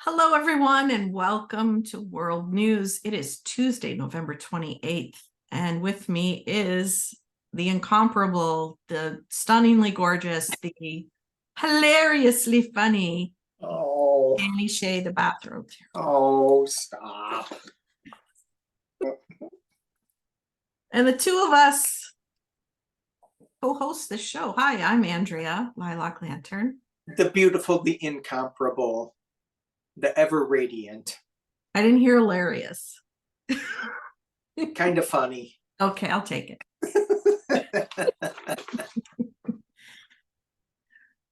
Hello, everyone, and welcome to World News. It is Tuesday, November 28th, and with me is the incomparable, the stunningly gorgeous, the hilariously funny Danny Shay, the bathrobe. Oh, stop. And the two of us co-host this show. Hi, I'm Andrea, Lilac Lantern. The beautiful, the incomparable, the ever radiant. I didn't hear hilarious. Kind of funny. Okay, I'll take it.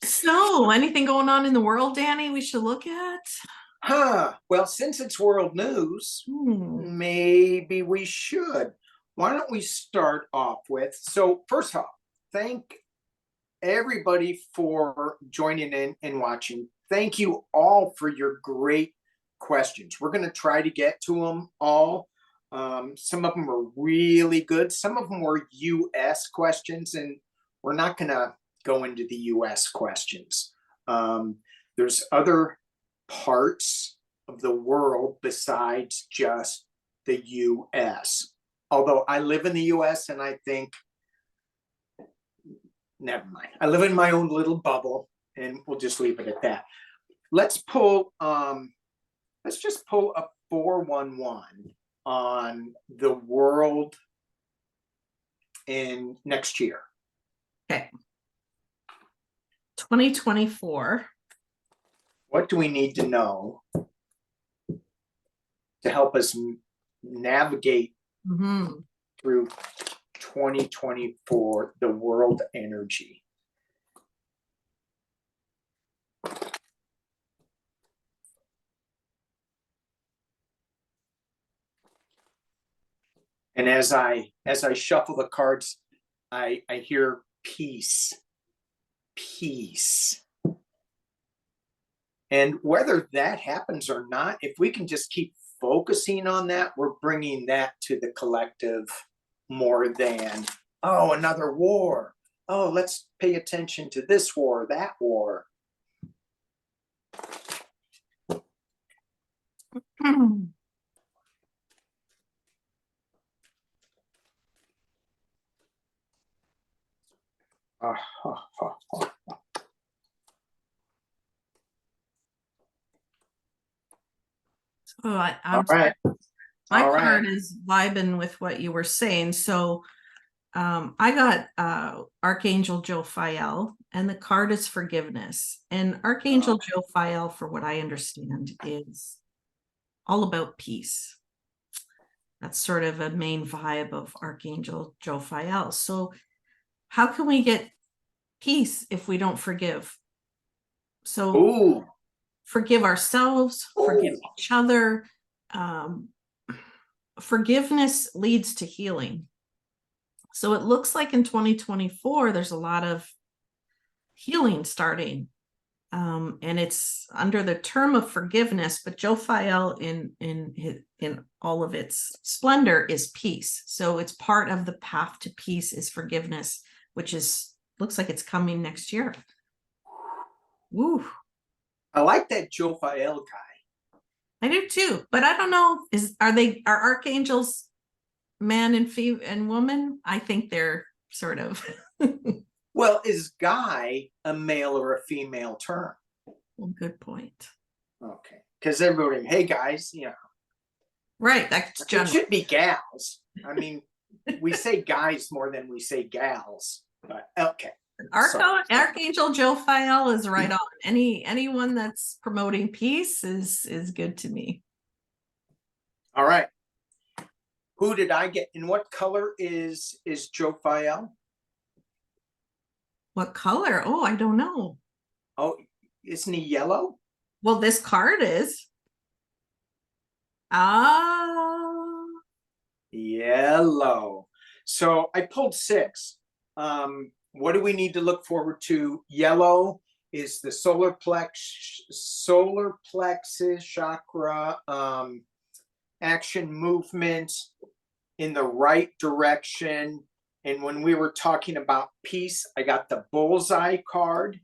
So, anything going on in the world, Danny, we should look at? Well, since it's world news, maybe we should. Why don't we start off with, so first off, thank everybody for joining in and watching. Thank you all for your great questions. We're going to try to get to them all. Some of them were really good. Some of them were U.S. questions, and we're not going to go into the U.S. questions. There's other parts of the world besides just the U.S. Although I live in the U.S. and I think, never mind. I live in my own little bubble, and we'll just leave it at that. Let's pull, let's just pull a 411 on the world in next year. Okay. 2024. What do we need to know to help us navigate through 2024, the world energy? And as I shuffle the cards, I hear peace. Peace. And whether that happens or not, if we can just keep focusing on that, we're bringing that to the collective more than, oh, another war. Oh, let's pay attention to this war, that war. Oh, all right. My card is vibing with what you were saying. So I got Archangel Jophiel, and the card is forgiveness. And Archangel Jophiel, for what I understand, is all about peace. That's sort of a main vibe of Archangel Jophiel. So how can we get peace if we don't forgive? So forgive ourselves, forgive each other. Forgiveness leads to healing. So it looks like in 2024, there's a lot of healing starting. And it's under the term of forgiveness, but Jophiel in all of its splendor is peace. So it's part of the path to peace is forgiveness, which looks like it's coming next year. Woo. I like that Jophiel guy. I do too, but I don't know. Are archangels man and woman? I think they're sort of. Well, is guy a male or a female term? Well, good point. Okay, because everybody, hey guys, you know. Right, that's general. It should be gals. I mean, we say guys more than we say gals, but okay. Archangel Jophiel is right on. Anyone that's promoting peace is good to me. All right. Who did I get? And what color is Jophiel? What color? Oh, I don't know. Oh, isn't he yellow? Well, this card is. Yellow. So I pulled 6. What do we need to look forward to? Yellow is the solar plexus chakra, action movement in the right direction. And when we were talking about peace, I got the bullseye card.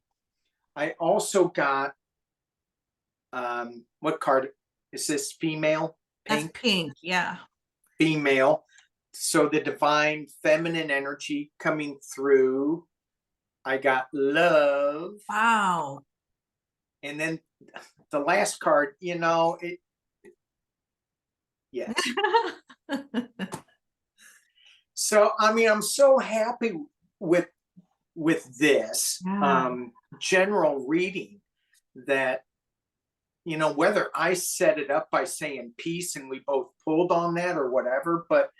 I also got what card is this? Female? That's Pink? pink, yeah. Female. So the divine feminine energy coming through. I got love. Wow. And then the last card, yes. So, I mean, I'm so happy with this general reading that, whether I set it up by saying peace and we both pulled on that or whatever, but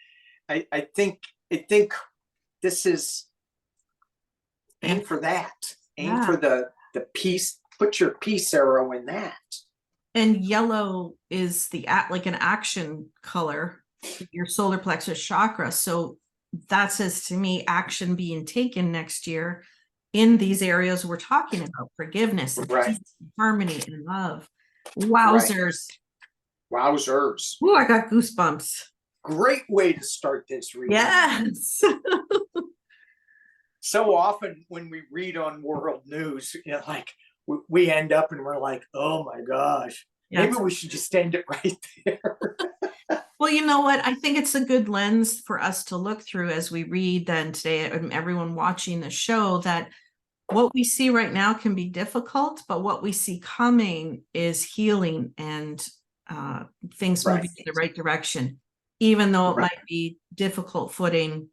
I think this is aim for that. Aim for the peace. Put your peace arrow in that. And yellow is like an action color, your solar plexus chakra. So that says to me action being taken next year in these areas we're talking about: forgiveness, and peace, and harmony, and love. Wowzers. Wowzers. Ooh, I got goosebumps. Great way to start this reading. Yes. So often when we read on world news, like we end up and we're like, oh my gosh, maybe we should just end it right there. Well, you know what? I think it's a good lens for us to look through as we read then today, and everyone watching the show, that what we see right now can be difficult, but what we see coming is healing and things moving in the right direction, even though it might be difficult footing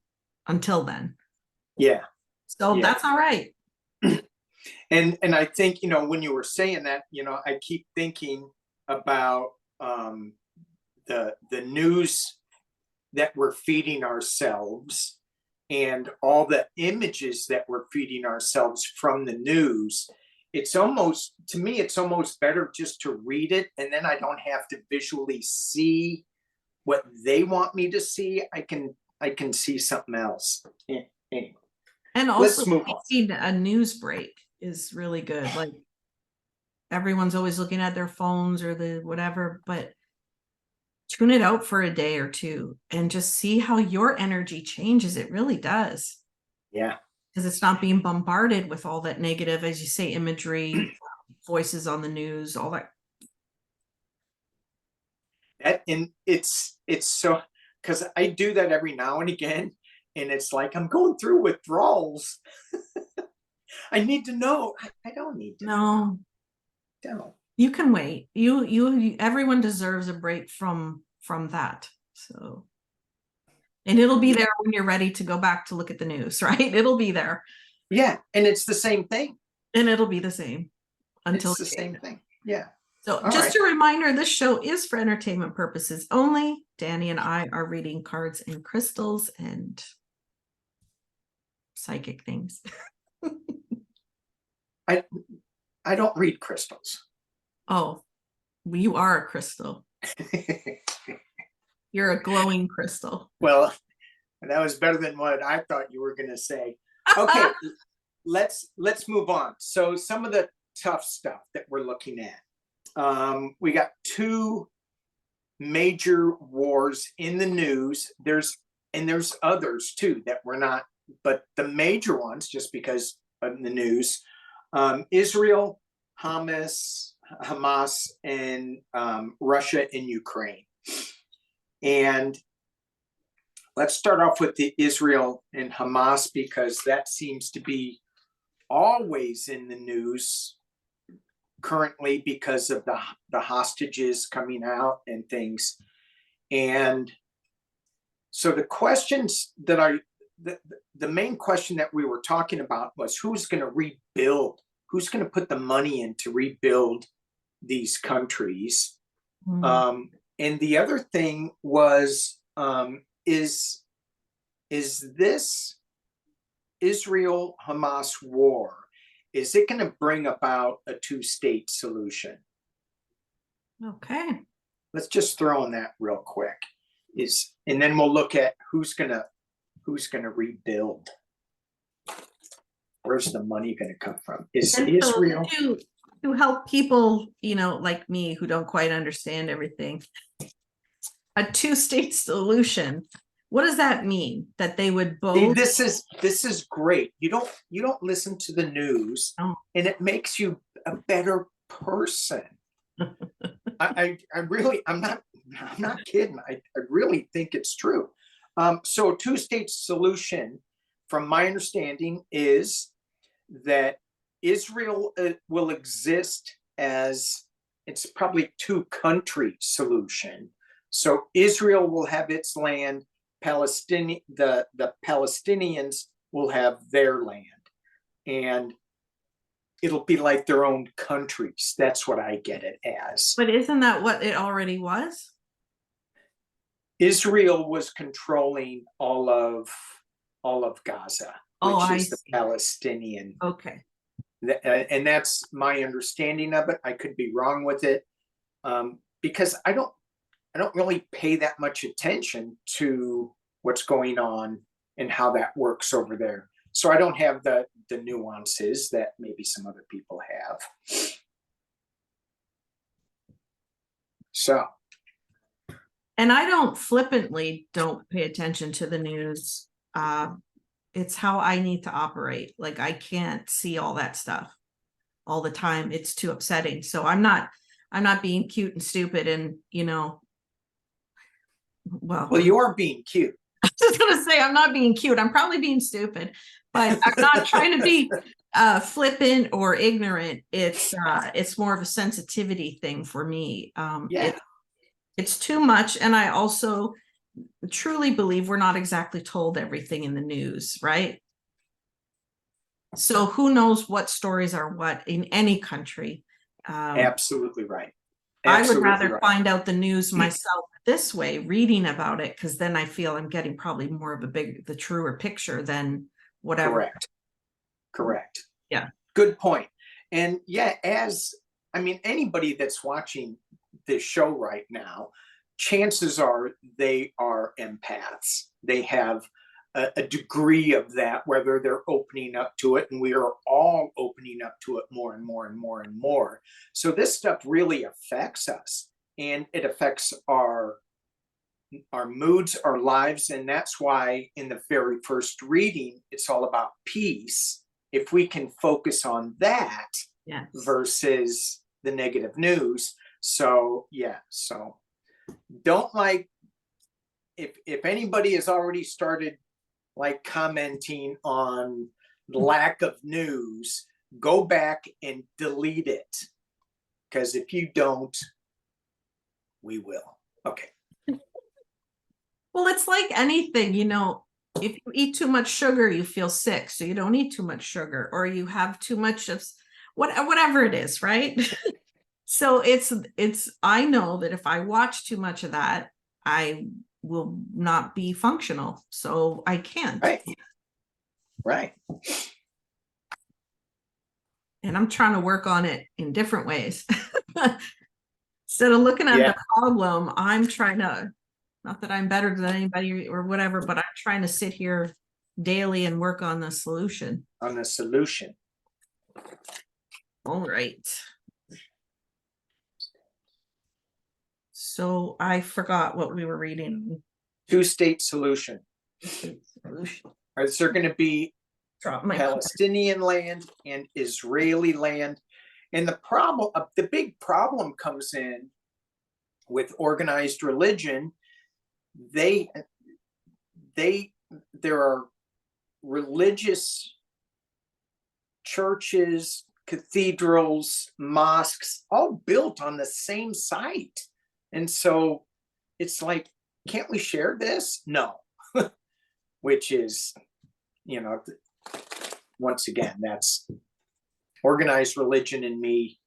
until then. Yeah. So that's all right. And I think, when you were saying that, I keep thinking about the news that we're feeding ourselves and all the images that we're feeding ourselves from the news. It's almost, to me, it's almost better just to read it, and then I don't have to visually see what they want me to see. I can see something else. Anyway. And also taking a news break is really good. Like, everyone's always looking at their phones or the whatever, but tune it out for a day or two and just see how your energy changes. It really does. Yeah. Because it's not being bombarded with all that negative, as you say, imagery, voices on the news, all that. And it's so, because I do that every now and again, and it's like I'm going through withdrawals. I need to know. I don't need to know. Don't. You can wait. You everyone deserves a break from that. So, and it'll be there when you're ready to go back to look at the news, right? It'll be there. Yeah, and it's the same thing. And it'll be the same until it's the same thing. Yeah. So just a reminder, this show is for entertainment purposes only. Danny and I are reading cards and crystals and psychic things. I don't read crystals. Oh, you are a crystal. You're a glowing crystal. Well, that was better than what I thought you were going to say. Okay, let's move on. So some of the tough stuff that we're looking at. We got two major wars in the news. There's others too that we're not, but the major ones, just because of the news, Israel, Hamas, and Russia and Ukraine. And let's start off with the Israel and Hamas, because that seems to be always in the news currently because of the hostages coming out and things. And so the questions that the main question that we were talking about was who's going to rebuild, who's going to put the money in to rebuild these countries. And the other thing was, is this Israel-Hamas war, is it going to bring about a two-state solution? Okay. Let's just throw in that real quick. And then we'll look at who's gonna rebuild. Where's the money going to come from? Is Israel to help people, like me, who don't quite understand everything? A two-state solution. What does that mean? That they would both? This is great. You don't listen to the news, and it makes you a better person. I really, I'm not kidding. I really think it's true. So a two-state solution, from my understanding, is that Israel will exist as, it's probably two-country solution. So Israel will have its land, the Palestinians will have their land, and it'll be like their own countries. That's what I get it as. But isn't that what it already was? Israel was controlling all of Gaza, which is the Palestinian. Okay. And that's my understanding of it. I could be wrong with it, because I don't really pay that much attention to what's going on and how that works over there. So I don't have the nuances that maybe some other people have. So. And I don't flippantly don't pay attention to the news. It's how I need to operate. Like, I can't see all that stuff all the time. It's too upsetting. So I'm not being cute and stupid and, well, you are being cute. I was just gonna say, I'm not being cute. I'm probably being stupid, but I'm not trying to be flippant or ignorant. It's more of a sensitivity thing for me. It's too much. And I also truly believe we're not exactly told everything in the news, right? So who knows what stories are what in any country. Absolutely right. I would rather find out the news myself this way, reading about it, because then I feel I'm getting probably more of the truer picture than whatever. Correct. Yeah. Good point. And yeah, anybody that's watching this show right now, chances are they are empaths. They have a degree of that, whether they're opening up to it, and we are all opening up to it more and more and more and more. So this stuff really affects us, and it affects our moods, our lives, and that's why in the very first reading, it's all about peace. If we can focus on that, yes, versus the negative news. So yeah, so don't if anybody has already started commenting on lack of news, go back and delete it, because if you don't, we will. Okay. Well, it's like anything, if you eat too much sugar, you feel sick, so you don't eat too much sugar, or you have too much of whatever it is, right? So I know that if I watch too much of that, I will not be functional. So I can't. Right. And I'm trying to work on it in different ways. Instead of looking at the problem, I'm trying to, not that I'm better than anybody or whatever, but I'm trying to sit here daily and work on the solution. All right. So I forgot what we were reading. Two-state solution. Is there going to be Palestinian land and Israeli land? And the big problem comes in with organized religion. There are religious churches, cathedrals, mosques, all built on the same site. And so it's like, can't we share this? No. Which is, once again, that's organized religion in me.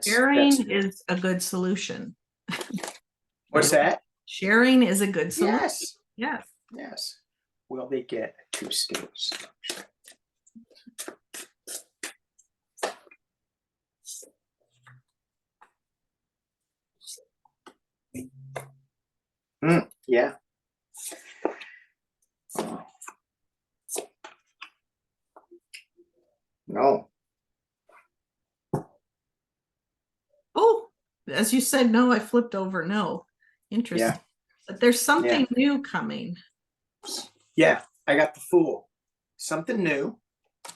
Sharing is a good solution. What's that? Sharing is a good solution. Yes. Yes. Will they get two states? Yeah. No. Oh, as you said, no, I flipped over. No. Interesting. Yeah. But there's something new coming. Yeah, I got the Fool. Something new.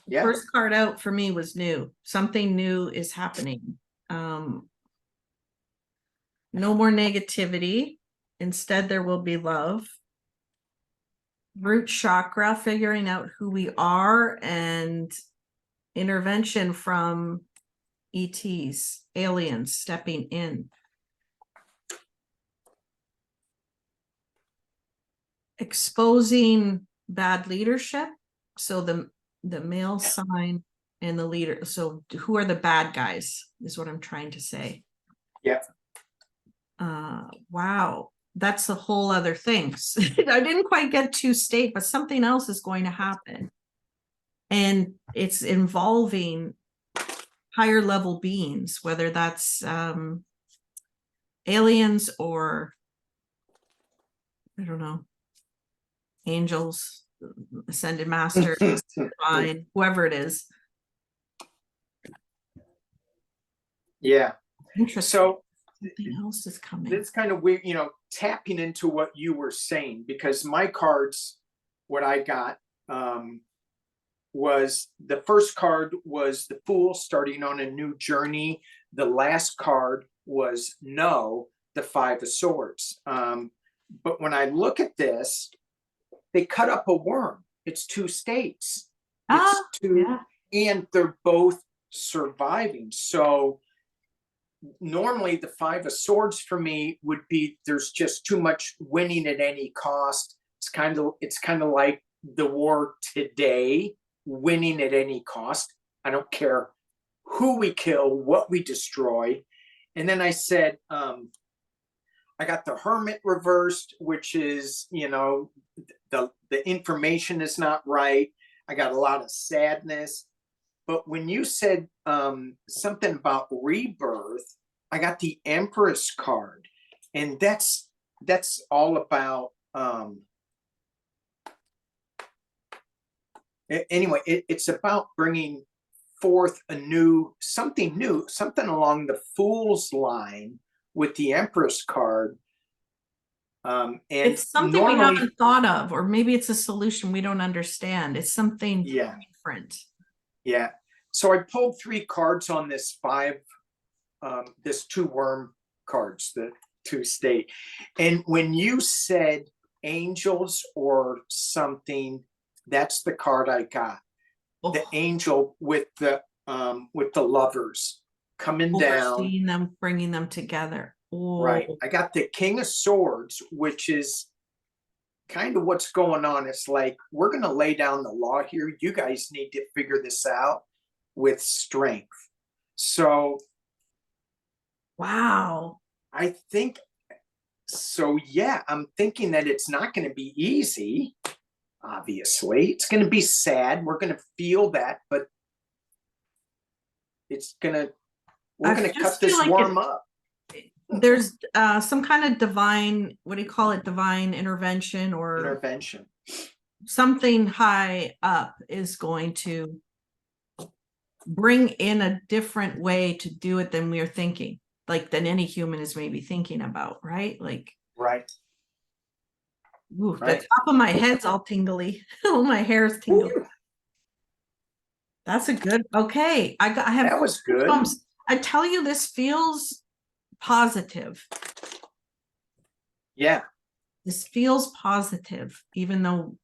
Yeah. First card out for me was new. Something new is happening. No more negativity. Instead, there will be love. Root chakra, figuring out who we are, and intervention from ETs, aliens stepping in. Exposing bad leadership. So the male sign and the leader. So who are the bad guys is what I'm trying to say. Yeah. Wow. That's a whole other thing. I didn't quite get to state, but something else is going to happen. And it's involving higher level beings, whether that's aliens or, I don't know, angels, ascended masters, divine, whoever it is. Yeah. Interesting. So something else is coming. It's kind of weird, tapping into what you were saying, because my cards, what I got, was the first card was the Fool, starting on a new journey. The last card was No, the Five of Swords. But when I look at this, they cut up a worm. It's two states. It's two, yeah. And they're both surviving. So normally the Five of Swords for me would be, there's just too much winning at any cost. It's kind of like the war today, winning at any cost. I don't care who we kill, what we destroy. And then I said, I got the Hermit reversed, which is, the information is not right. I got a lot of sadness. But when you said something about rebirth, I got the Empress card, and that's all about. Anyway, it's about bringing forth something new, something along the Fool's line with the Empress card. And it's something we haven't thought of, or maybe it's a solution we don't understand. It's something different. Yeah. So I pulled 3 cards on this this 2 worm cards, the 2 state. And when you said angels or something, that's the card I got. Oh. The angel with the lovers coming down. Seeing them, bringing them together. Oh. Right. I got the King of Swords, which is kind of what's going on. It's like, we're going to lay down the law here. You guys need to figure this out with strength. So, wow. I think so. Yeah, I'm thinking that it's not going to be easy. Obviously, it's going to be sad. We're going to feel that, but we're going to cut this worm up. There's some kind of divine, what do you call it? Divine intervention or intervention. Something high up is going to bring in a different way to do it than we're thinking, like than any human is maybe thinking about, right? Like, right. Ooh, right. The top of my head's all tingly. All my hair is tingly. Ooh. That's a good. Okay, I have. That was good. I tell you, this feels positive. Yeah. This feels positive, even though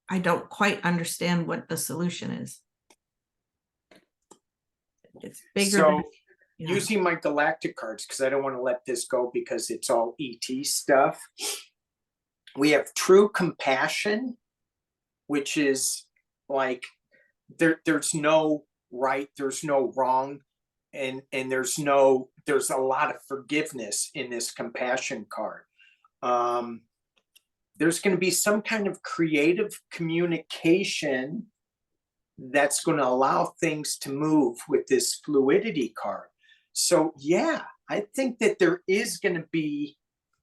I don't quite understand what the solution is. It's bigger. So, using my galactic cards, because I don't want to let this go because it's all ET stuff. We have true compassion, which is like there's no right, there's no wrong, and there's a lot of forgiveness in this compassion card. There's going to be some kind of creative communication that's going to allow things to move with this fluidity card. So yeah, I think that there is going to be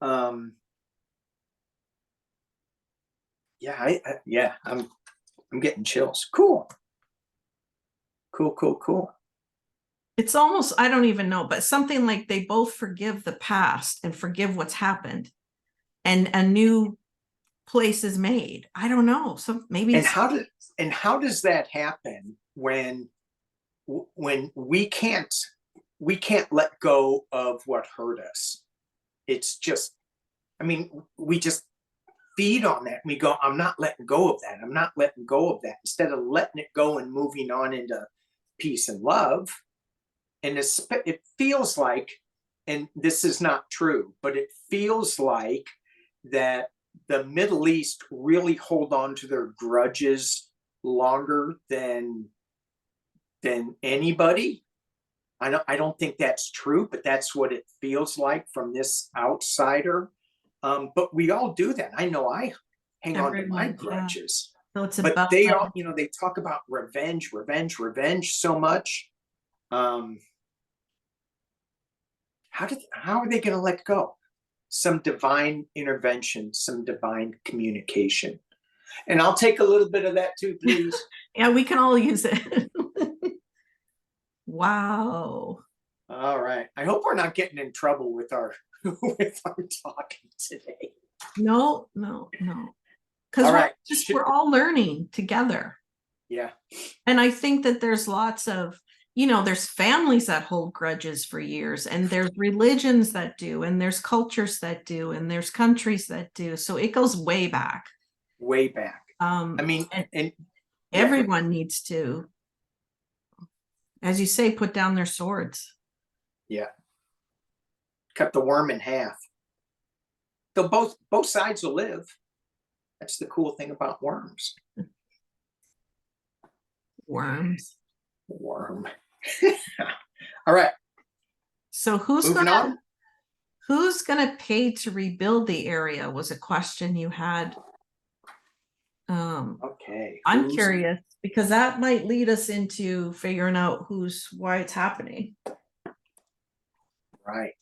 I'm getting chills. Cool. It's almost, I don't even know, but something like they both forgive the past and forgive what's happened, and a new place is made. I don't know. So maybe. And how does that happen when we can't let go of what hurt us? it's just, I mean, we just feed on that. We go, I'm not letting go of that. I'm not letting go of that. Instead of letting it go and moving on into peace and love. And it feels like, and this is not true, but it feels like that the Middle East really hold on to their grudges longer than anybody. I don't think that's true, but that's what it feels like from this outsider. But we all do that. I know I hang on to my grudges. Yeah. So it's but about they all, they talk about revenge so much. How are they going to let go? Some divine intervention, some divine communication. And I'll take a little bit of that too, please. Yeah, we can all use it. Wow. All right. I hope we're not getting in trouble with our talking today. No. Because we're all learning together. Yeah. And I think that there's lots of, there's families that hold grudges for years, and there's religions that do, and there's cultures that do, and there's countries that do. So it goes way back. Way back. I mean, and everyone needs to, as you say, put down their swords. Yeah. Cut the worm in half. They'll both sides will live. That's the cool thing about worms. Worm. All right. So who's gonna pay to rebuild the area was a question you had. Okay. I'm curious because that might lead us into figuring out why it's happening. Right.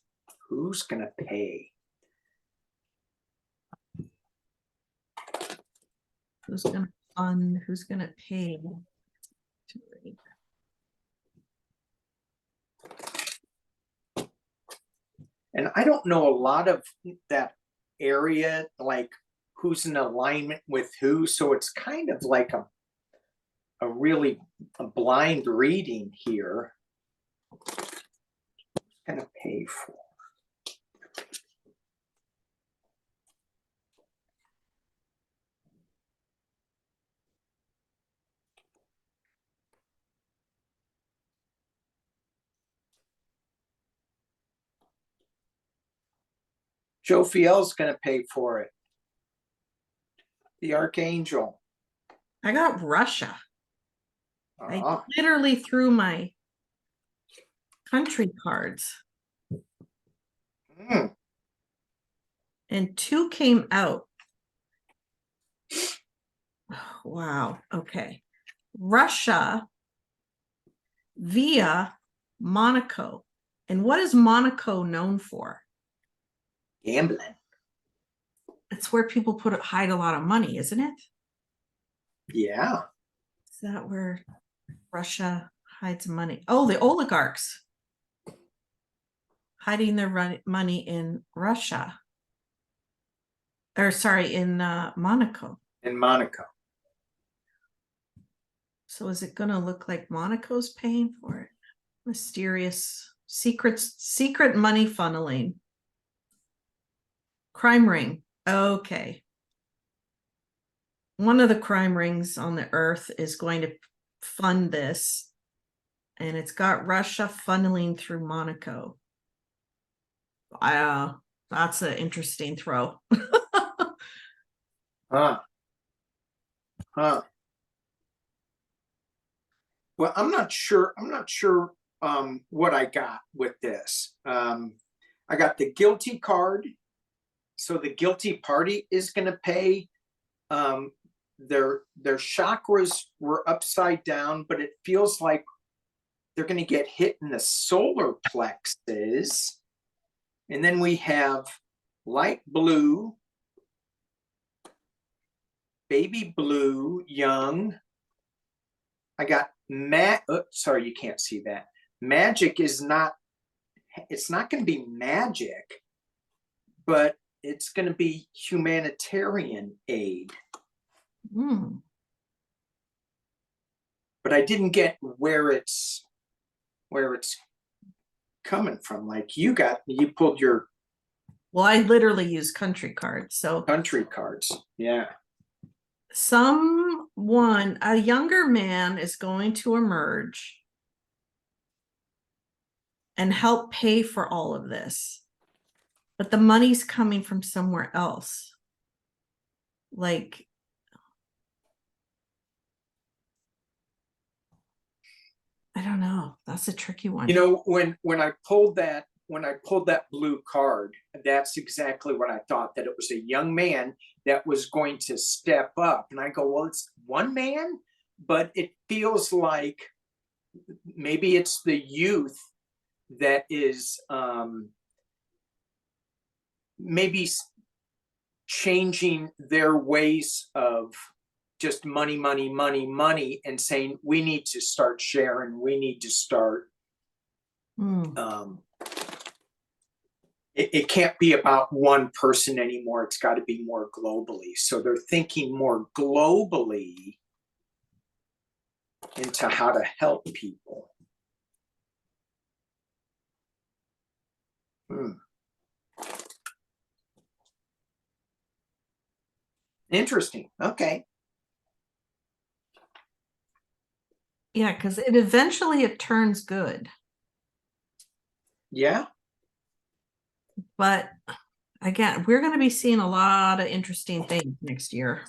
Who's gonna pay? Who's gonna fund? Who's gonna pay? And I don't know a lot of that area, like who's in alignment with who. So it's kind of like a really blind reading here. Who's gonna pay for? Jophiel's going to pay for it. The Archangel. I got Russia. I literally threw my country cards. And 2 came out. Wow. Okay. Russia via Monaco. And what is Monaco known for? Gambling. It's where people hide a lot of money, isn't it? Yeah. Is that where Russia hides money? Oh, the oligarchs hiding their money in Russia. Or sorry, in Monaco. In Monaco. So is it going to look like Monaco's paying for it? Mysterious secret money funneling. Crime ring. Okay. One of the crime rings on the earth is going to fund this. And it's got Russia funneling through Monaco. That's an interesting throw. Well, I'm not sure what I got with this. I got the guilty card. So the guilty party is going to pay. Their chakras were upside down, but it feels like they're going to get hit in the solar plexus. And then we have light blue, baby blue, young. I got sorry, you can't see that. Magic is not, it's not going to be magic, but it's going to be humanitarian aid. But I didn't get where it's coming from. Like you pulled your Well, I literally use country cards. So Country cards. Yeah. a younger man is going to emerge and help pay for all of this. But the money's coming from somewhere else. Like, I don't know. That's a tricky one. You know, when I pulled that blue card, that's exactly what I thought, that it was a young man that was going to step up. And I go, well, it's one man, but it feels like maybe it's the youth that is maybe changing their ways of just money, money, money, money, and saying, we need to start sharing, we need to start it can't be about one person anymore. It's got to be more globally. So they're thinking more globally into how to help people. Interesting. Okay. Yeah, because it turns good. Yeah. But again, we're going to be seeing a lot of interesting things next year.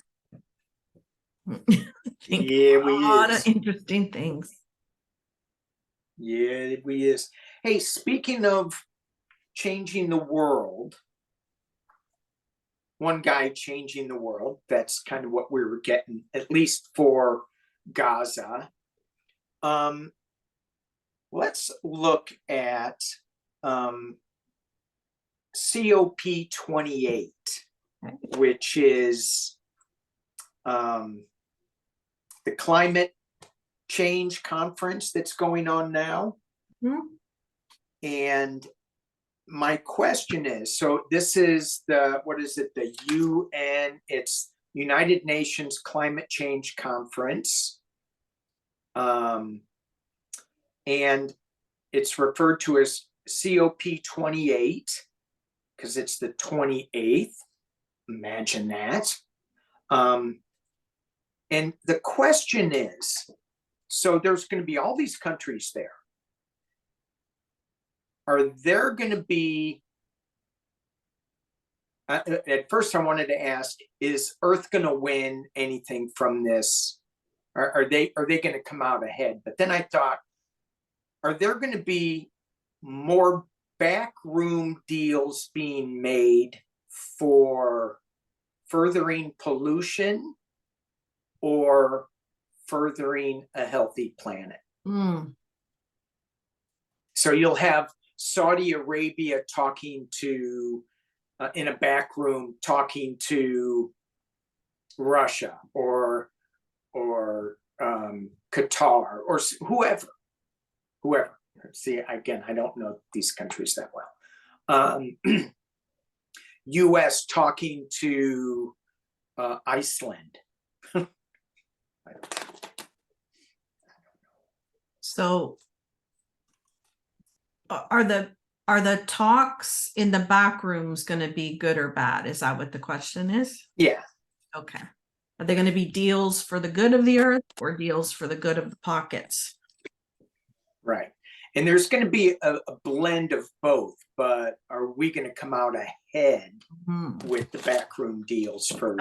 Yeah, a lot of interesting things. Yeah, we is. Hey, speaking of changing the world, one guy changing the world, that's kind of what we were getting, at least for Gaza. Let's look at COP28, which is the climate change conference that's going on now. And my question is, so this is the UN, it's United Nations Climate Change Conference. And it's referred to as COP28 because it's the 28th. Imagine that. And the question is, so there's going to be all these countries there. Are there going to be, at first I wanted to ask, is Earth going to win anything from this? Are they going to come out ahead? But then I thought, are there going to be more backroom deals being made for furthering pollution or furthering a healthy planet? So you'll have Saudi Arabia talking to, in a back room, talking to Russia or Qatar or whoever. See, again, I don't know these countries that well. U.S. talking to Iceland. So are the talks in the back rooms going to be good or bad? Is that what the question is? Yeah. Okay. Are they going to be deals for the good of the earth or deals for the good of the pockets? Right. And there's going to be a blend of both, but are we going to come out ahead with the backroom deals for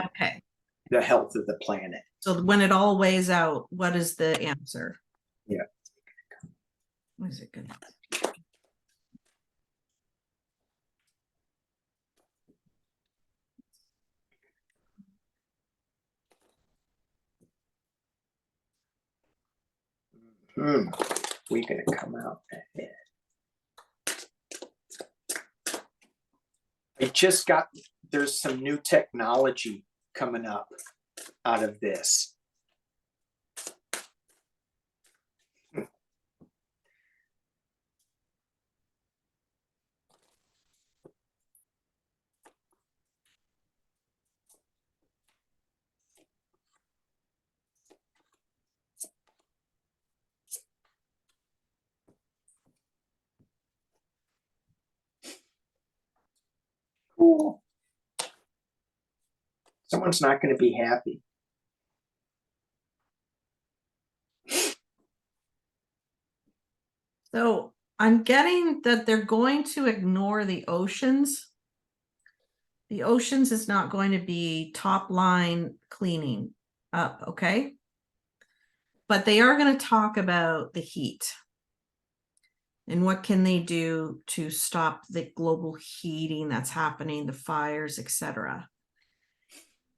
the health of the planet? So when it all weighs out, what is the answer? Yeah. What is it good? We're going to come out ahead. There's some new technology coming up out of this. Ooh. Someone's not going to be happy. So I'm getting that they're going to ignore the oceans. The oceans is not going to be top line cleaning up, okay? But they are going to talk about the heat and what can they do to stop the global heating that's happening, the fires, etc.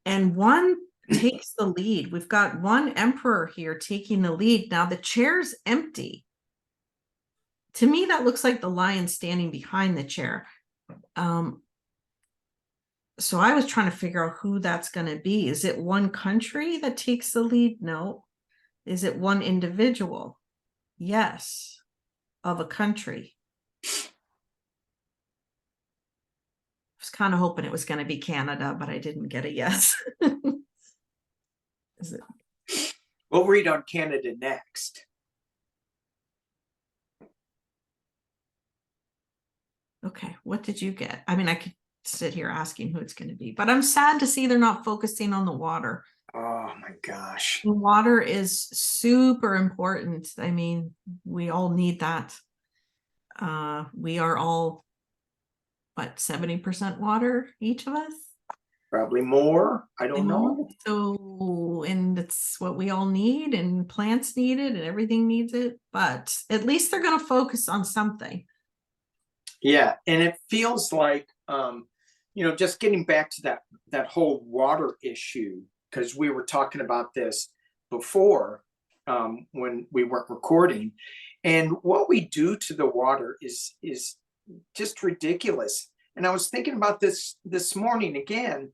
And one takes the lead. We've got one emperor here taking the lead. Now the chair's empty. To me, that looks like the lion standing behind the chair. So I was trying to figure out who that's going to be. Is it one country that takes the lead? No. Is it one individual? Yes. Of a country. I was kind of hoping it was going to be Canada, but I didn't get a yes. Is it? We'll read on Canada next. Okay, what did you get? I mean, I could sit here asking who it's going to be, but I'm sad to see they're not focusing on the water. Oh my gosh. The water is super important. I mean, we all need that. We are all, what, 70% water, each of us? Probably more. I don't know. So, and it's what we all need, and plants need it, and everything needs it. But at least they're going to focus on something. Yeah, and it feels like, just getting back to that whole water issue, because we were talking about this before when we weren't recording, and what we do to the water is just ridiculous. And I was thinking about this morning again.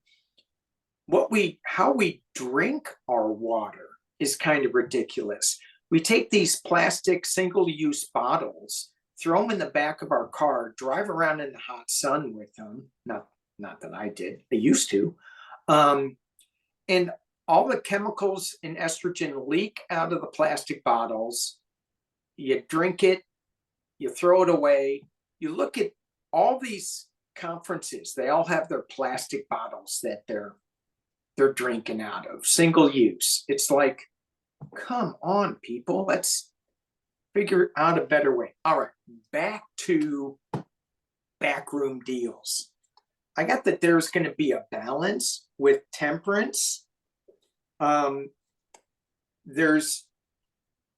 How we drink our water is kind of ridiculous. We take these plastic single-use bottles, throw them in the back of our car, drive around in the hot sun with them. Not that I did. I used to. And all the chemicals and estrogen leak out of the plastic bottles. You drink it, you throw it away. You look at all these conferences, they all have their plastic bottles that they're drinking out of, single use. It's like, come on, people, let's figure out a better way. All right, back to backroom deals. I got that there's going to be a balance with temperance.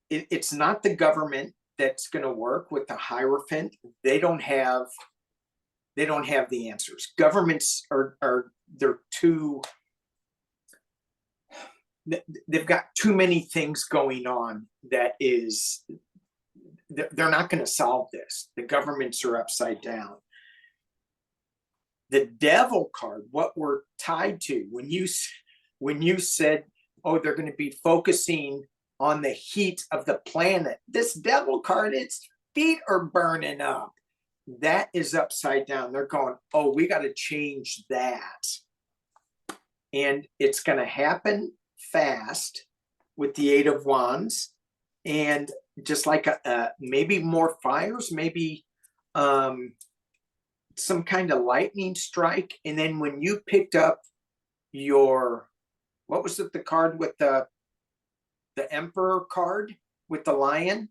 It's not the government that's going to work with the Hierophant. They don't have the answers. Governments they've got too many things going on that they're not going to solve this. The governments are upside down. The devil card, what we're tied to, when you said, oh, they're going to be focusing on the heat of the planet, this devil card, its feet are burning up. That is upside down. They're going, oh, we got to change that. And it's going to happen fast with the Eight of Wands, and just like maybe more fires, maybe some kind of lightning strike. And then when you picked up what was it, the card with the Emperor card with the lion?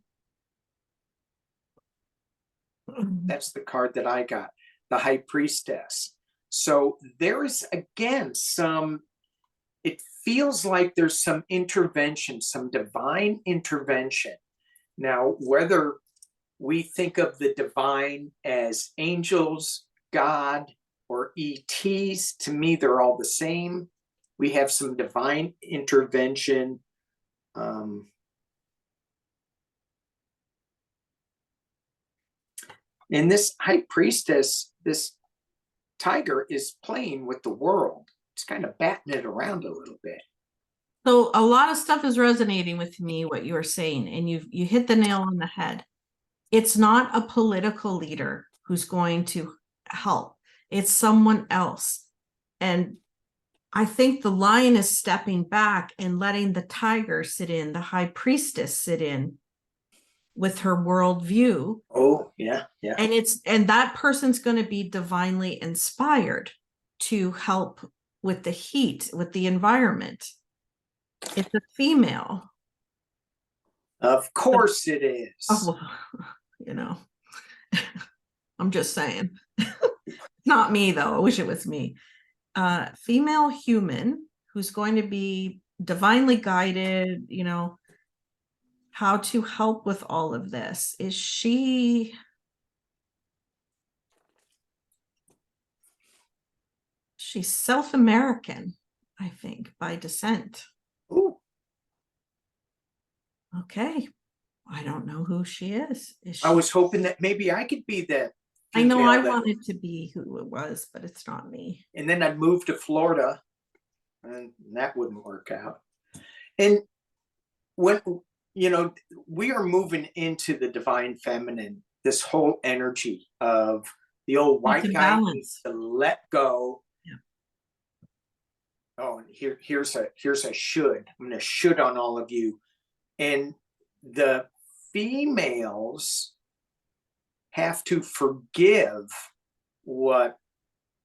That's the card that I got, the High Priestess. So there is, again, it feels like there's some intervention, some divine intervention. Now, whether we think of the divine as angels, God, or ETs, to me, they're all the same. We have some divine intervention. And this High Priestess, this tiger, is playing with the world. It's kind of batting it around a little bit. So a lot of stuff is resonating with me, what you were saying, and you hit the nail on the head. It's not a political leader who's going to help. It's someone else. And I think the lion is stepping back and letting the tiger sit in, the High Priestess sit in with her worldview. Oh, yeah, yeah. And that person's going to be divinely inspired. to help with the heat, with the environment. It's a female. Of course it is. Oh, well, I'm just saying. Not me, though. I wish it was me. Female human who's going to be divinely guided, how to help with all of this. Is she's South American, I think, by descent. Ooh. Okay. I don't know who she is. I was hoping that maybe I could be that. I know I wanted to be who it was, but it's not me. And then I'd move to Florida, and that wouldn't work out. And when, we are moving into the divine feminine, this whole energy of the old white guy needs to let go. Yeah. Oh, and here's a should. I'm going to should on all of you. And the females have to forgive what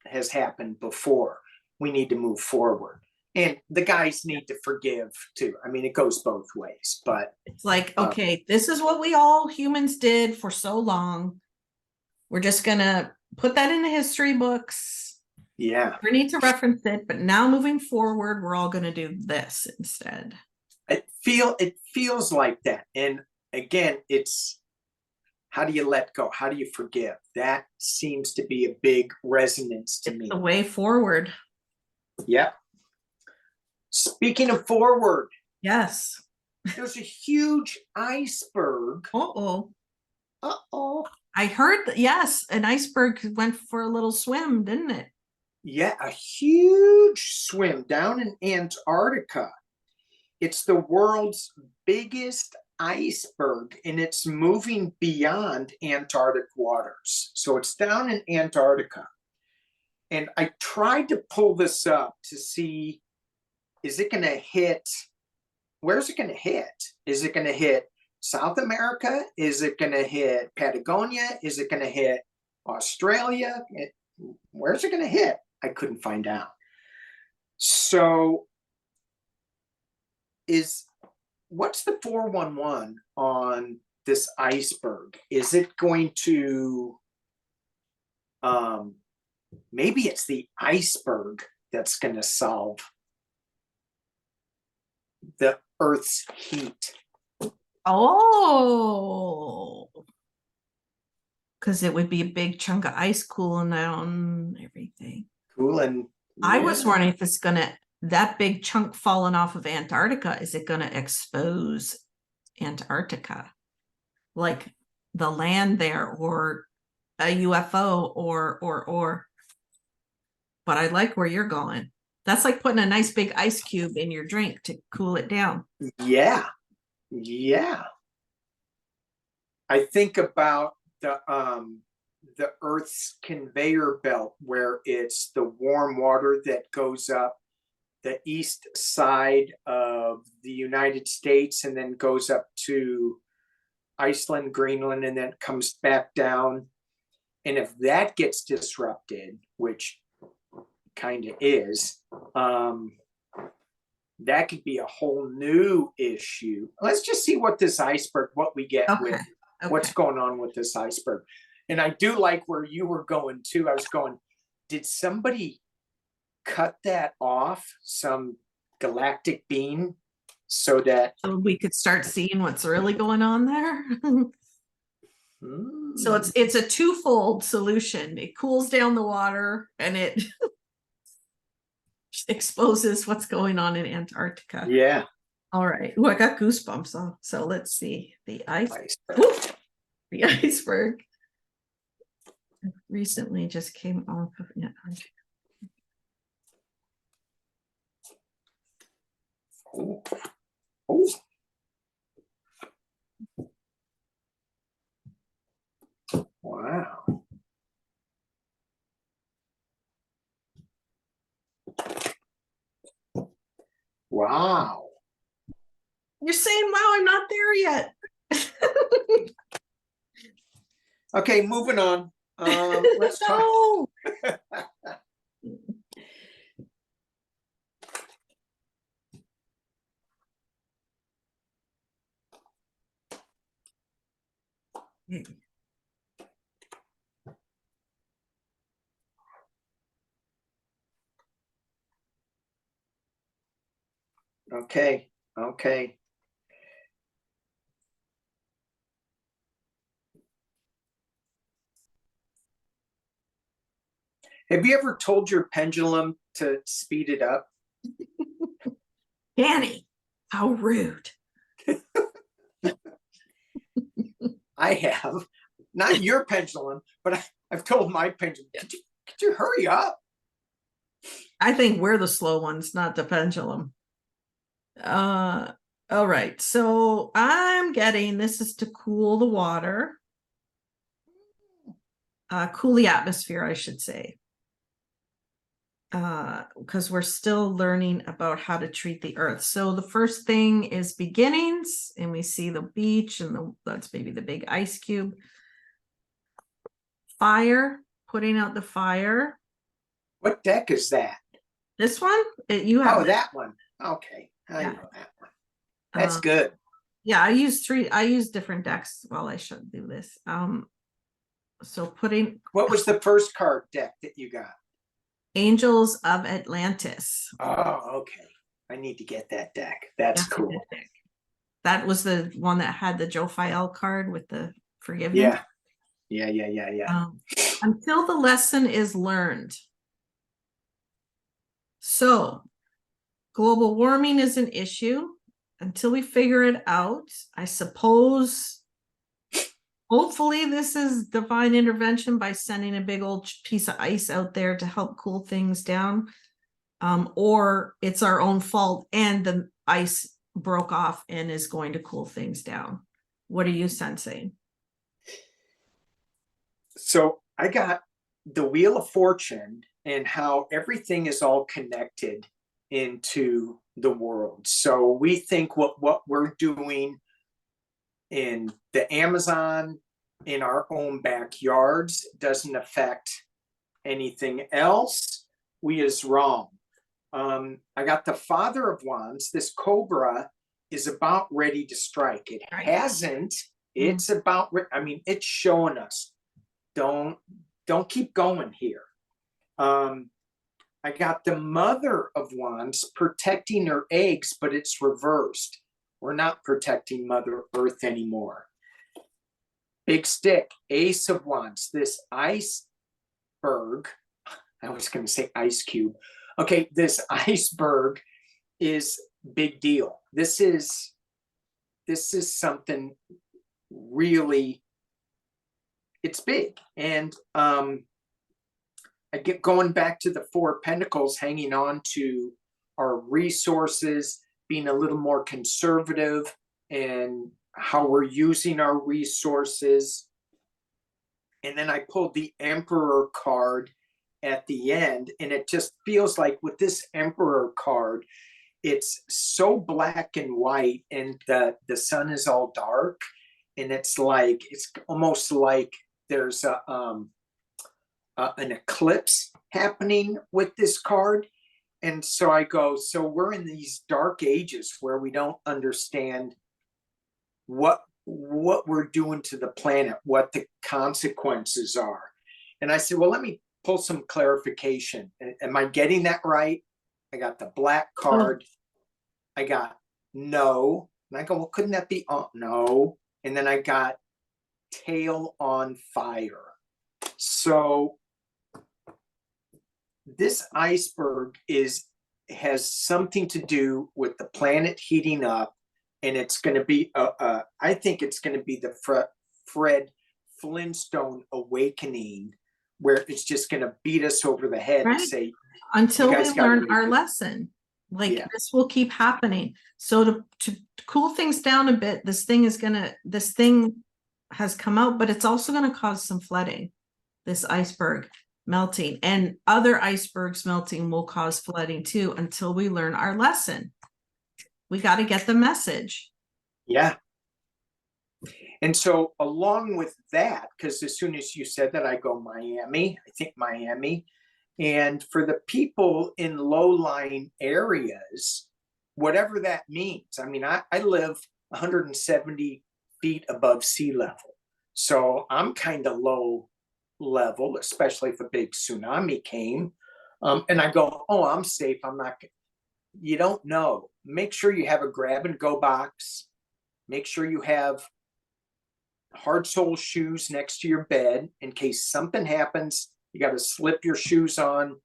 has happened before. We need to move forward. And the guys need to forgive too. I mean, it goes both ways, but it's like, okay, this is what we all humans did for so long. We're just going to put that in the history books. Yeah. We need to reference it, but now moving forward, we're all going to do this instead. It feels like that. And again, it's how do you let go? How do you forgive? That seems to be a big resonance to me. The way forward. Yep. Speaking of forward. Yes. There's a huge iceberg. Uh-oh. Uh-oh. I heard that, yes, an iceberg went for a little swim, didn't it? Yeah, a huge swim down in Antarctica. It's the world's biggest iceberg, and it's moving beyond Antarctic waters. So it's down in Antarctica. And I tried to pull this up to see, is it going to hit? Where's it going to hit? Is it going to hit South America? Is it going to hit Patagonia? Is it going to hit Australia? Where's it going to hit? I couldn't find out. So what's the 411 on this iceberg? Is it going to, maybe it's the iceberg that's going to solve the Earth's heat. Oh, because it would be a big chunk of ice cooling down everything. Cooling. I was wondering if it's gonna, that big chunk falling off of Antarctica, is it gonna expose Antarctica, like the land there, or a UFO, or? But I like where you're going. That's like putting a nice big ice cube in your drink to cool it down. Yeah. Yeah. I think about the Earth's conveyor belt, where it's the warm water that goes up the east side of the United States and then goes up to Iceland, Greenland, and then comes back down. And if that gets disrupted, which kind of is, that could be a whole new issue. Let's just see what this iceberg, what we get with what's going on with this iceberg. And I do like where you were going too. I was going, did somebody cut that off, some galactic beam, so that we could start seeing what's really going on there? So it's a twofold solution. It cools down the water and it exposes what's going on in Antarctica. Yeah. All right. Oh, I got goosebumps. So let's see. The iceberg recently just came off of Antarctica. Oh. Oh. Wow. Wow. You're saying, wow, I'm not there yet. Okay, moving on. Let's talk. Okay. Okay. Have you ever told your pendulum to speed it up? Danny, how rude. I have. Not your pendulum, but I've told my pendulum, could you hurry up? I think we're the slow ones, not the pendulum. All right. So I'm getting this is to cool the water. Cool the atmosphere, I should say. Because we're still learning about how to treat the earth. So the first thing is beginnings, and we see the beach, and that's maybe the big ice cube. Fire, putting out the fire. What deck is that? This one? You have that one. Okay. I know that one. That's good. Yeah, I use different decks while I should do this. So putting. What was the first card deck that you got? Angels of Atlantis. Oh, okay. I need to get that deck. That's cool. Deck. That was the one that had the Jophiel card with the forgiveness. Yeah. Until the lesson is learned. So, global warming is an issue. Until we figure it out, I suppose, hopefully this is divine intervention by sending a big old piece of ice out there to help cool things down. Or it's our own fault and the ice broke off and is going to cool things down. What are you sensing? So I got the Wheel of Fortune and how everything is all connected into the world. So we think what we're doing in the Amazon, in our own backyards, doesn't affect anything else. We is wrong. I got the Father of Wands. This Cobra is about ready to strike. It hasn't. It's about, I mean, it's showing us, don't keep going here. I got the Mother of Wands protecting her eggs, but it's reversed. We're not protecting Mother Earth anymore. Big Stick, Ace of Wands, this iceberg. I was going to say ice cube. Okay, this iceberg is big deal. This is something really, it's big. And I get going back to the Four of Pentacles, hanging on to our resources, being a little more conservative and how we're using our resources. And then I pulled the Emperor card at the end, and it just feels like with this Emperor card, it's so black and white, and the sun is all dark, and it's like, it's almost like there's an eclipse happening with this card. And so I go, so we're in these dark ages where we don't understand what we're doing to the planet, what the consequences are. And I said, well, let me pull some clarification. Am I getting that right? I got the black card. I got no. And I go, well, couldn't that be no? And then I got tail on fire. So this iceberg has something to do with the planet heating up, and it's going to be I think it's going to be the Fred Flintstone awakening, where it's just going to beat us over the head and say, until we learn our lesson. This will keep happening. So to cool things down a bit, this thing has come out, but it's also going to cause some flooding. This iceberg melting, and other icebergs melting will cause flooding too, until we learn our lesson. We got to get the message. Yeah. And so along with that, because as soon as you said that, I go Miami. I think Miami. And for the people in low-lying areas, whatever that means. I mean, I live 170 feet above sea level. So I'm kind of low level, especially if a big tsunami came. And I go, oh, I'm safe. I'm not. You don't know. Make sure you have a grab and go box. Make sure you have hard sole shoes next to your bed in case something happens. You got to slip your shoes on,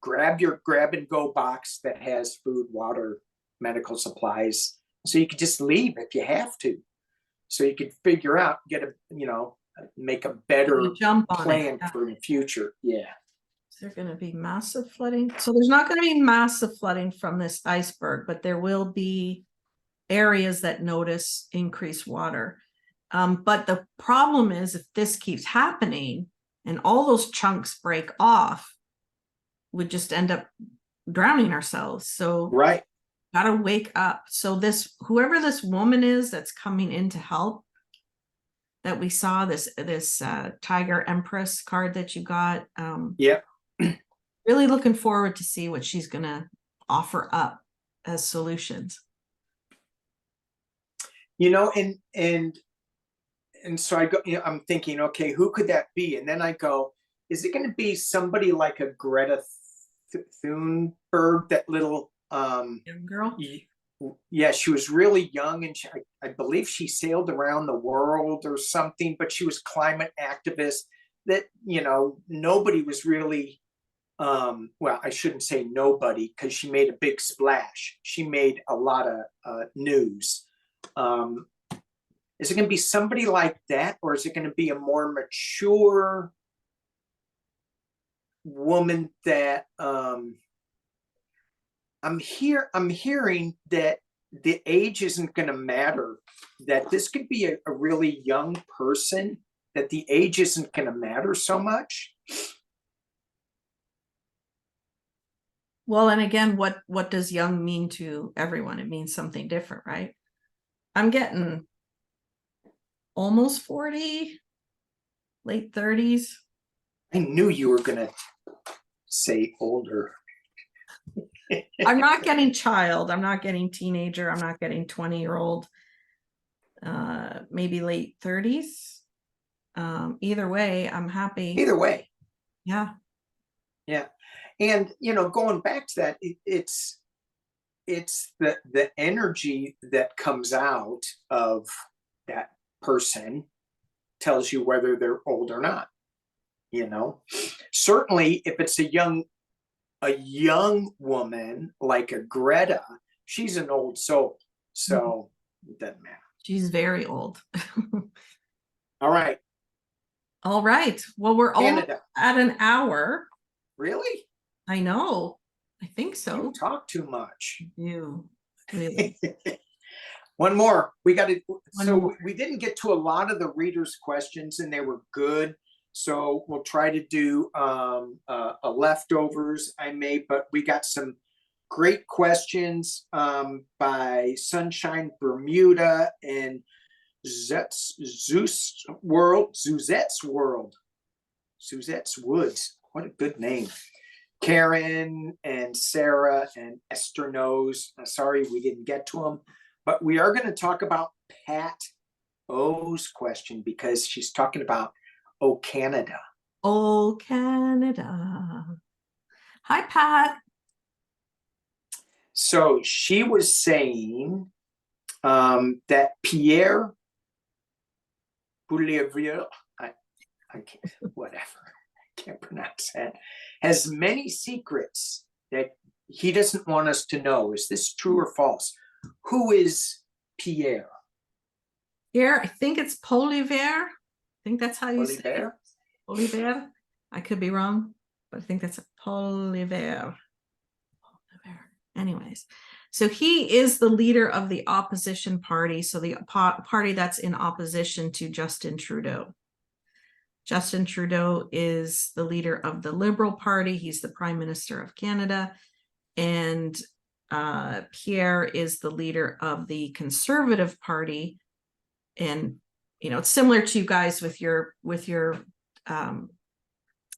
grab your grab and go box that has food, water, medical supplies. So you could just leave if you have to. So you could figure out, make a better plan for the future. Yeah. Is there going to be massive flooding? So there's not going to be massive flooding from this iceberg, but there will be areas that notice increased water. But the problem is if this keeps happening and all those chunks break off, we'd just end up drowning ourselves. So right. Gotta wake up. So whoever this woman is that's coming in to help, that we saw this Tiger Empress card that you got. Yeah. Really looking forward to see what she's gonna offer up as solutions. And so I go, I'm thinking, okay, who could that be? And then I go, is it going to be somebody like a Greta Thunberg, that little young girl? Yeah, she was really young, and I believe she sailed around the world or something, but she was climate activist that, nobody was really, well, I shouldn't say nobody, because she made a big splash. She made a lot of news. Is it going to be somebody like that, or is it going to be a more mature woman that I'm hearing that the age isn't going to matter, that this could be a really young person, that the age isn't going to matter so much. Well, and again, what does young mean to everyone? It means something different, right? I'm getting almost 40, late 30s. I knew you were going to say older. I'm not getting child. I'm not getting teenager. I'm not getting 20-year-old. Maybe late 30s. Either way, I'm happy. Either way. Yeah. Yeah. And, going back to that, it's the energy that comes out of that person tells you whether they're old or not. Certainly if it's a young woman like a Greta, she's an old soul, so it doesn't matter. She's very old. All right. Well, we're almost at an hour. Really? I know. I think so. You talk too much. You really. One more. We didn't get to a lot of the readers' questions, and they were good. So we'll try to do a leftovers. But we got some great questions by Sunshine Bermuda and Zuzette's Woods. What a good name. Karen and Sarah and Esther Knows. Sorry we didn't get to them, but we are going to talk about Pat O's question, because she's talking about Canada. Canada. Hi, Pat. So she was saying that Pierre Poilievre, I can't pronounce that, has many secrets that he doesn't want us to know. Is this true or false? Who is Pierre? Pierre, I think it's Poilievre. I think that's how you say it. Poilievre. I could be wrong, but I think that's Poilievre. Anyways, so he is the leader of the opposition party. So the party that's in opposition to Justin Trudeau. Justin Trudeau is the leader of the Liberal Party. He's the Prime Minister of Canada. And Pierre is the leader of the Conservative Party. And, it's similar to you guys with your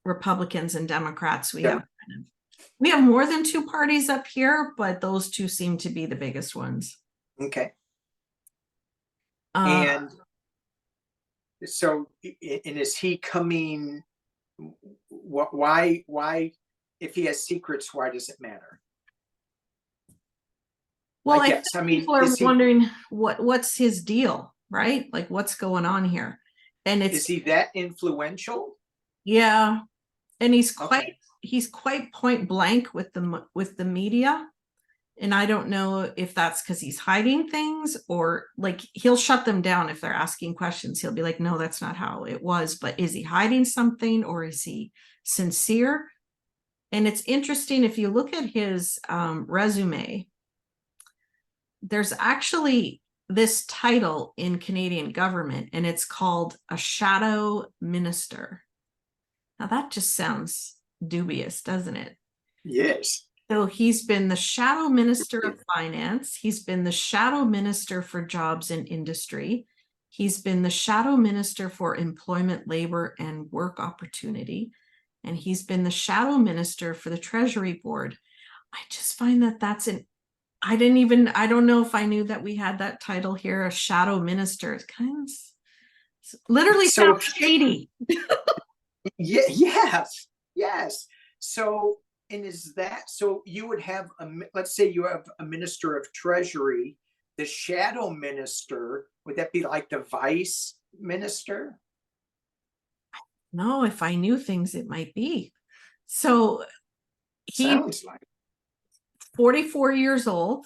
Republicans and Democrats. We have more than two parties up here, but those two seem to be the biggest ones. Okay. And So, and is he coming? Why? If he has secrets, why does it matter? Well, I guess. think I mean, people are is he wondering what's his deal, right? Like what's going on here? And is it's he that influential? yeah, and Okay. he's quite point blank with the media. And I don't know if that's because he's hiding things, or like he'll shut them down if they're asking questions. He'll be like, no, that's not how it was. But is he hiding something, or is he sincere? And it's interesting if you look at his resume, there's actually this title in Canadian government, and it's called a shadow minister. Now that just sounds dubious, doesn't it? Yes. So he's been the shadow minister of finance. He's been the shadow minister for jobs and industry. He's been the shadow minister for employment, labor, and work opportunity. And he's been the shadow minister for the Treasury Board. I just find that I don't know if I knew that we had that title here, a shadow minister. It kind of literally sounds shady. Yeah, yes. So, and is that so? You would have let's say you have a minister of treasury, the shadow minister. Would that be like the vice minister? No, if I knew things, it might be. So he's Sounds like 44 years old.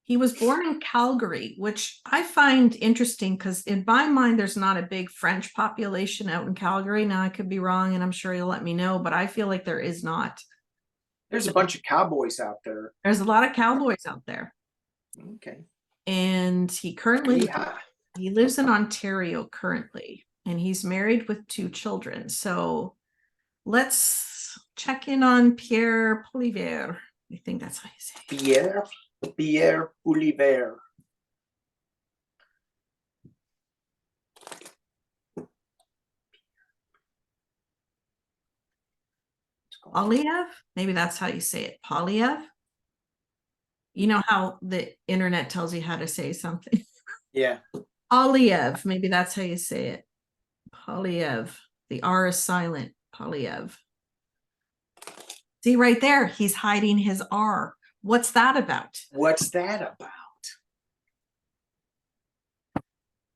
He was born in Calgary, which I find interesting because in my mind, there's not a big French population out in Calgary. Now I could be wrong, and I'm sure you'll let me know, but I feel like there is not. there's a bunch of cowboys out there. There's a lot of cowboys out there. Okay. And he lives in Ontario currently, and he's married with 2 children. So let's check in on Pierre Poilievre. I think that's how you say it. Pierre Poilievre. Poilievre? Maybe that's how you say it. Poilievre? You know how the internet tells you how to say something? Yeah. Poilievre. Maybe that's how you say it. Poilievre. The R is silent. Poilievre. See right there, he's hiding his R. What's that about? What's that about?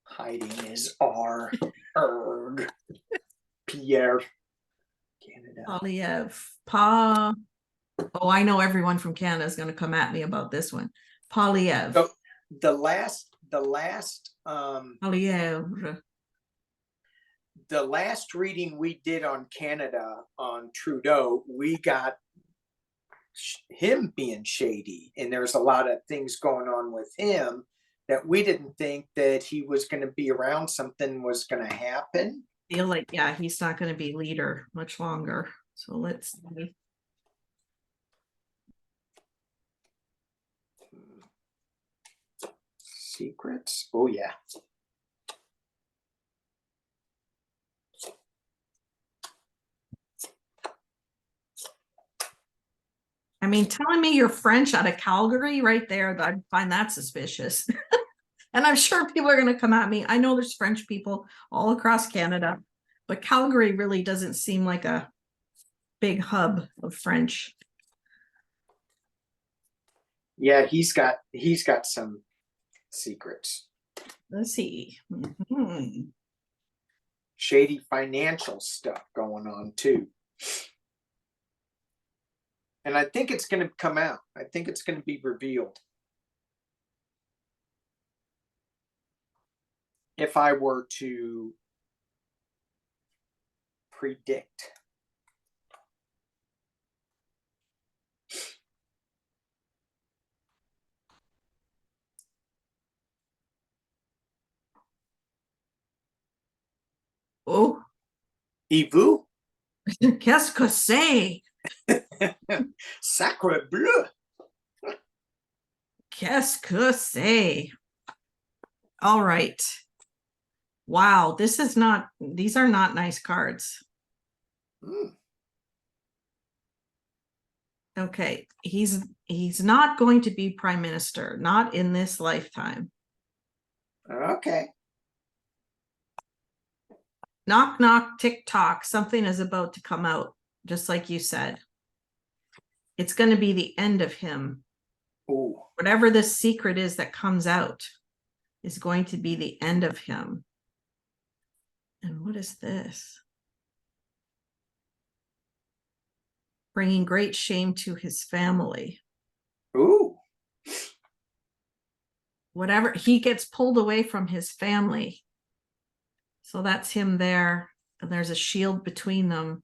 Hiding his R. Erg. Pierre. Canada. Poilievre. Oh, I know everyone from Canada is going to come at me about this one. Poilievre. So the last Poilievre. the last reading we did on Canada on Trudeau, we got him being shady, and there's a lot of things going on with him that we didn't think that he was going to be around. Something was going to happen. Feel like, yeah, he's not going to be leader much longer. So let's see. Secrets. Oh yeah. I mean, telling me you're French out of Calgary right there, I find that suspicious. And I'm sure people are going to come at me. I know there's French people all across Canada, but Calgary really doesn't seem like a big hub of French. Yeah, he's got some secrets. Let's see. Mm-hmm. Shady financial stuff going on too. And I think it's going to come out. I think it's going to be revealed. If I were to predict. Oh. Et vous? Qu'est-ce que c'est? Sacre bleu. Qu'est-ce que c'est? All right. Wow, these are not nice cards. Okay, he's not going to be prime minister, not in this lifetime. Okay. knock, knock, tick tock, something is about to come out, just like you said. It's going to be the end of him. Ooh. Whatever this secret is that comes out is going to be the end of him. And what is this? Bringing great shame to his family. Ooh. Whatever, he gets pulled away from his family. So that's him there. And there's a shield between them.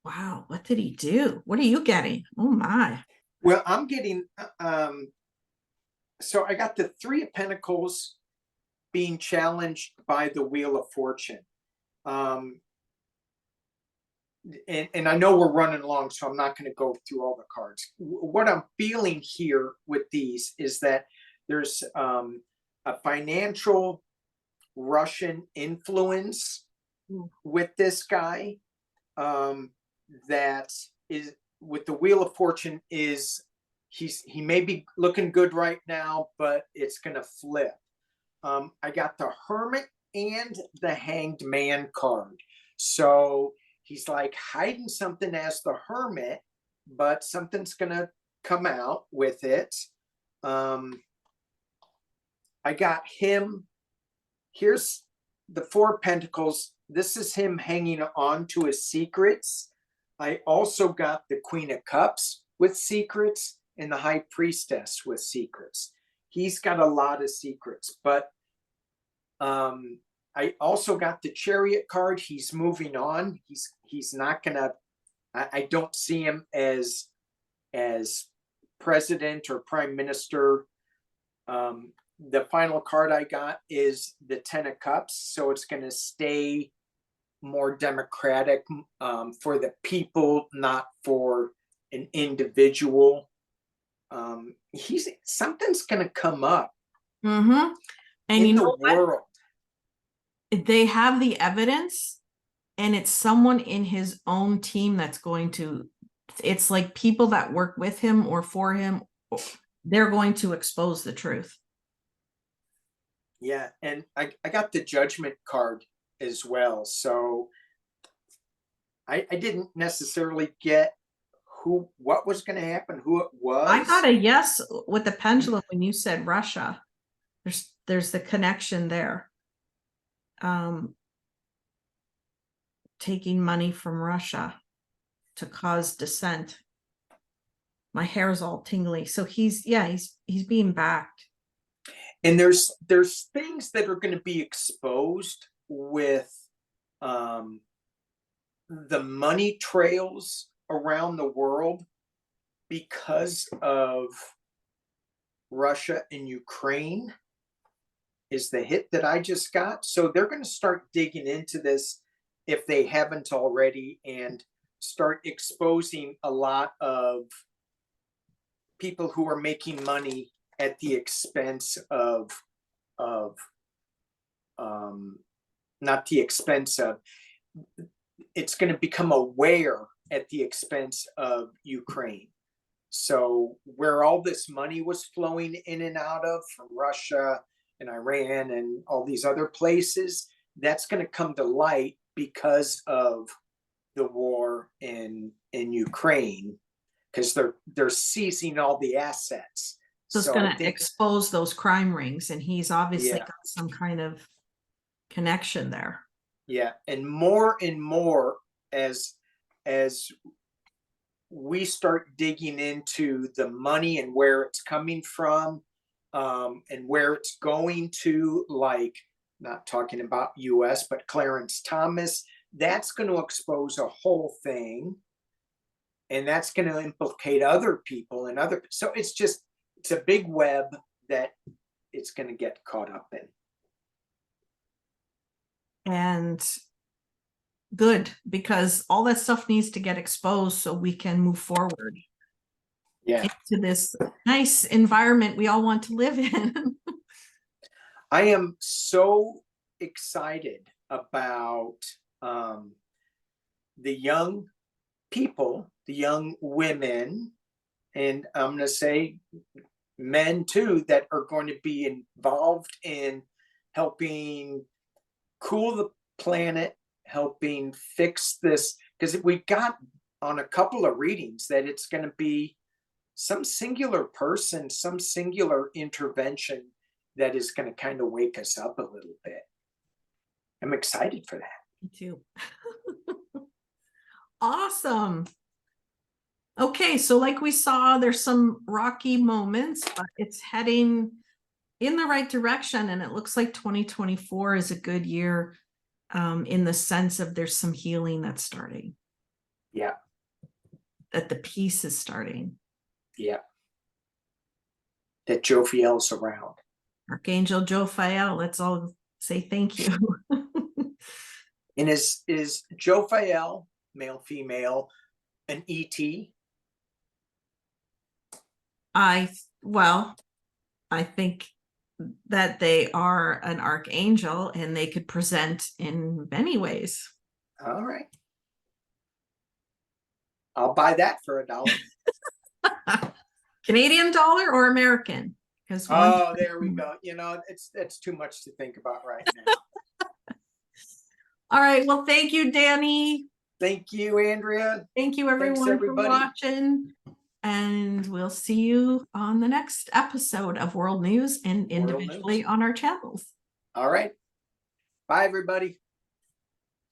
Wow, what did he do? What are you getting? Oh my. Well, I'm getting, so I got the Three of Pentacles being challenged by the Wheel of Fortune. And I know we're running along, so I'm not going to go through all the cards. What I'm feeling here with these is that there's a financial Russian influence with this guy. That is with the Wheel of Fortune is he may be looking good right now, but it's gonna flip. I got the Hermit and the Hanged Man card. So he's like hiding something as the Hermit, but something's gonna come out with it. I got him. Here's the Four of Pentacles. This is him hanging on to his secrets. I also got the Queen of Cups with secrets and the High Priestess with secrets. He's got a lot of secrets, but I also got the Chariot card. He's moving on. He's not gonna. I don't see him as president or prime minister. The final card I got is the Ten of Cups, so it's going to stay more democratic for the people, not for an individual. Something's going to come up And in you the know what? world. They have the evidence, and it's someone in his own team that's going to, it's like people that work with him or for him, they're going to expose the truth. Yeah, and I got the Judgment card as well. So I didn't necessarily get what was going to happen, who it was. I got a yes with the pendulum when you said Russia. There's the connection there. Taking money from Russia to cause dissent. My hair is all tingly. So he's being backed. And there's things that are going to be exposed with the money trails around the world because of Russia and Ukraine is the hit that I just got. So they're going to start digging into this if they haven't already and start exposing a lot of people who are making money at the expense of not the expense of, it's going to become aware at the expense of Ukraine. So where all this money was flowing in and out of from Russia and Iran and all these other places, that's going to come to light because of the war in Ukraine, because they're seizing all the assets. So it's going to expose those crime rings, and he's obviously got some kind of connection there. Yeah, and more as we start digging into the money and where it's coming from, and where it's going to, like, not talking about US, but Clarence Thomas, that's going to expose a whole thing. And that's going to implicate other people and so it's a big web that it's going to get caught up in. And good, because all that stuff needs to get exposed so we can move forward into this nice environment we all want to live in. I am so excited about the young people, the young women, and I'm going to say men too, that are going to be involved in helping cool the planet, helping fix this, because we got on a couple of readings that it's going to be some singular person, some singular intervention that is going to kind of wake us up a little bit. I'm excited for that. Me too. Awesome. Okay, so like we saw, there's some rocky moments, but it's heading in the right direction, and it looks like 2024 is a good year, in the sense of there's some healing that's starting. Yeah. That the peace is starting. Yeah. That Jophiel's around. Archangel Jophiel, let's all say thank you. And is Jophiel, male, female, an ET? I think that they are an archangel and they could present in many ways. All right. I'll buy that for $1. Canadian dollar or American? Because there we go. You know, it's too much to think about right now. All right. Well, thank you, Danny. Thank you, Andrea. Thank you, everyone, for watching. And we'll see you on the next episode of World News and individually on our channels. All right. Bye, everybody.